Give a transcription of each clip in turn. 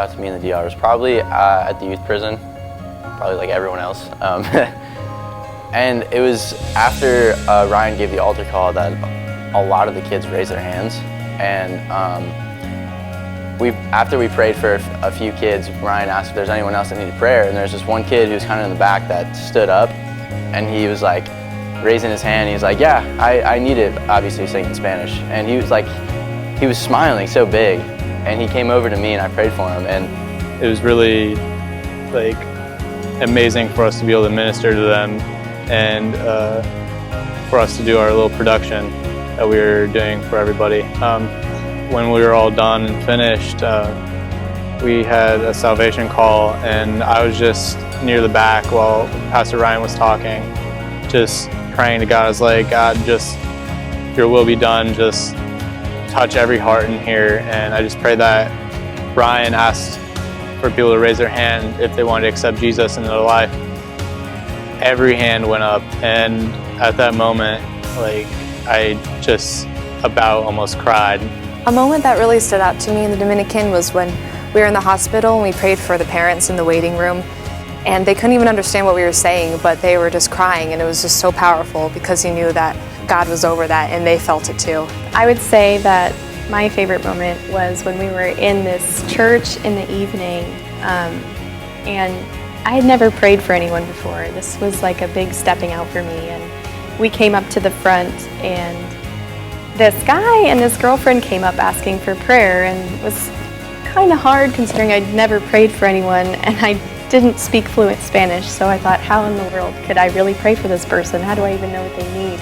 out to me in the DR was probably at the youth prison, probably like everyone else. And it was after Ryan gave the altar call that a lot of the kids raised their hands. And after we prayed for a few kids, Ryan asked if there's anyone else that needed prayer. And there's this one kid who was kind of in the back that stood up, and he was like raising his hand. He was like, yeah, I need it, obviously singing Spanish. And he was smiling so big. And he came over to me and I prayed for him. And it was really like amazing for us to be able to minister to them, and for us to do our little production that we were doing for everybody. When we were all done and finished, we had a salvation call, and I was just near the back while Pastor Ryan was talking, just praying to God. I was like, God, just your will be done, just touch every heart in here. And I just pray that Ryan asked for people to raise their hand if they wanted to accept Jesus in their life. Every hand went up, and at that moment, like, I just about almost cried. A moment that really stood out to me in the Dominican was when we were in the hospital and we prayed for the parents in the waiting room, and they couldn't even understand what we were saying, but they were just crying, and it was just so powerful because he knew that God was over that and they felt it too. I would say that my favorite moment was when we were in this church in the evening, and I had never prayed for anyone before. This was like a big stepping out for me, and we came up to the front, and this guy and his girlfriend came up asking for prayer, and it was kind of hard considering I'd never prayed for anyone, and I didn't speak fluent Spanish, so I thought, how in the world could I really pray for this person? How do I even know what they need?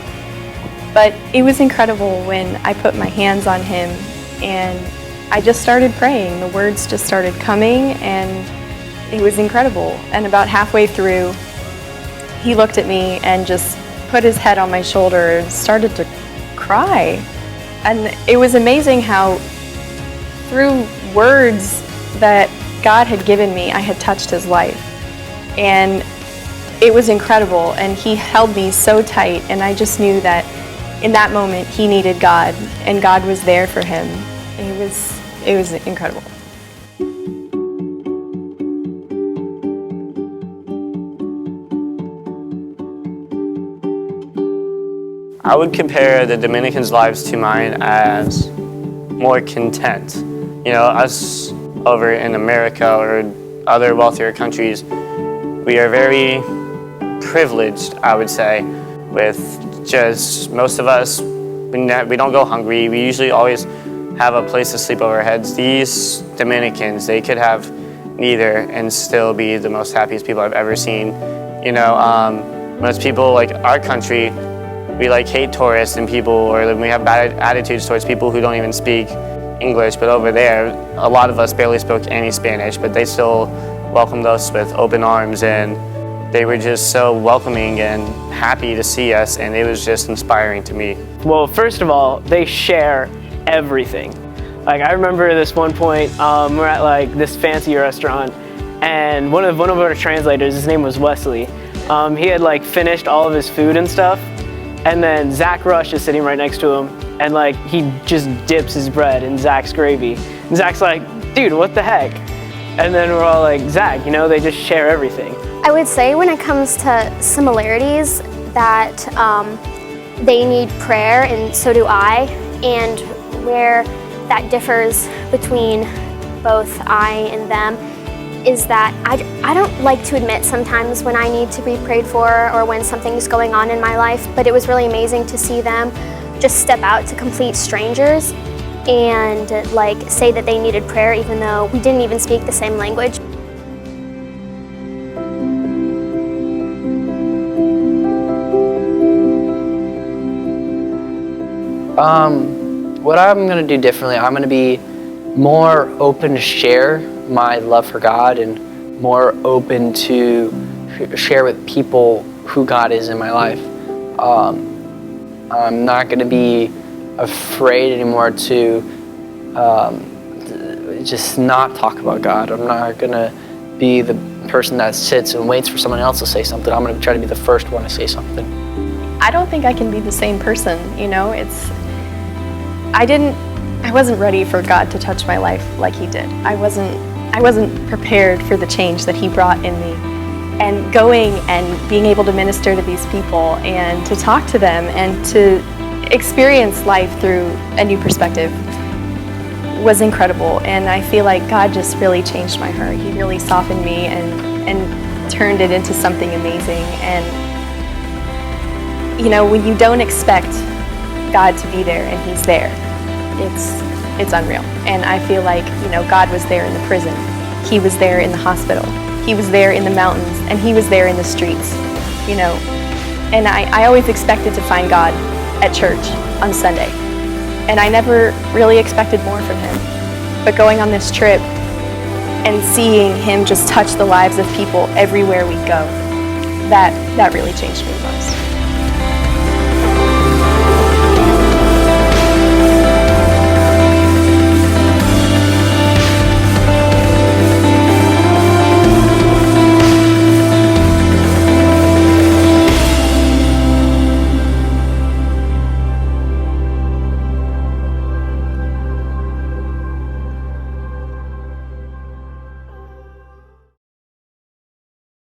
But it was incredible when I put my hands on him and I just started praying. The words just started coming, and it was incredible. And about halfway through, he looked at me and just put his head on my shoulder and started to cry. And it was amazing how through words that God had given me, I had touched his life. And it was incredible, and he held me so tight, and I just knew that in that moment he needed God, and God was there for him. It was incredible. I would compare the Dominicans' lives to mine as more content. You know, us over in America or other wealthier countries, we are very privileged, I would say, with just most of us, we don't go hungry. We usually always have a place to sleep over our heads. These Dominicans, they could have neither and still be the most happiest people I've ever seen. You know, most people like our country, we like hate tourists and people, or we have bad attitudes towards people who don't even speak English. But over there, a lot of us barely spoke any Spanish, but they still welcomed us with open arms, and they were just so welcoming and happy to see us, and it was just inspiring to me. Well, first of all, they share everything. Like, I remember this one point, we're at like this fancy restaurant, and one of our translators, his name was Wesley, he had like finished all of his food and stuff, and then Zach Rush is sitting right next to him, and like he just dips his bread in Zach's gravy. And Zach's like, dude, what the heck? And then we're all like, Zach, you know, they just share everything. I would say when it comes to similarities that they need prayer, and so do I, and where that differs between both I and them is that I don't like to admit sometimes when I need to be prayed for or when something's going on in my life, but it was really amazing to see them just step out to complete strangers and like say that they needed prayer even though we didn't even speak the same language. What I'm going to do differently, I'm going to be more open to share my love for God and more open to share with people who God is in my life. I'm not going to be afraid anymore to just not talk about God. I'm not going to be the person that sits and waits for someone else to say something. I'm going to try to be the first one to say something. I don't think I can be the same person, you know. I wasn't ready for God to touch my life like he did. I wasn't I wasn't prepared for the change that he brought in me. And going and being able to minister to these people and to talk to them and to experience life through a new perspective was incredible. And I feel like God just really changed my heart. He really softened me and turned it into something amazing. And you know, when you don't expect God to be there and he's there, it's unreal. And I feel like, you know, God was there in the prison. He was there in the hospital. He was there in the mountains, and he was there in the streets, you know. And I always expected to find God at church on Sunday. And I never really expected more from him. But going on this trip and seeing him just touch the lives of people everywhere we go, that really changed me the most.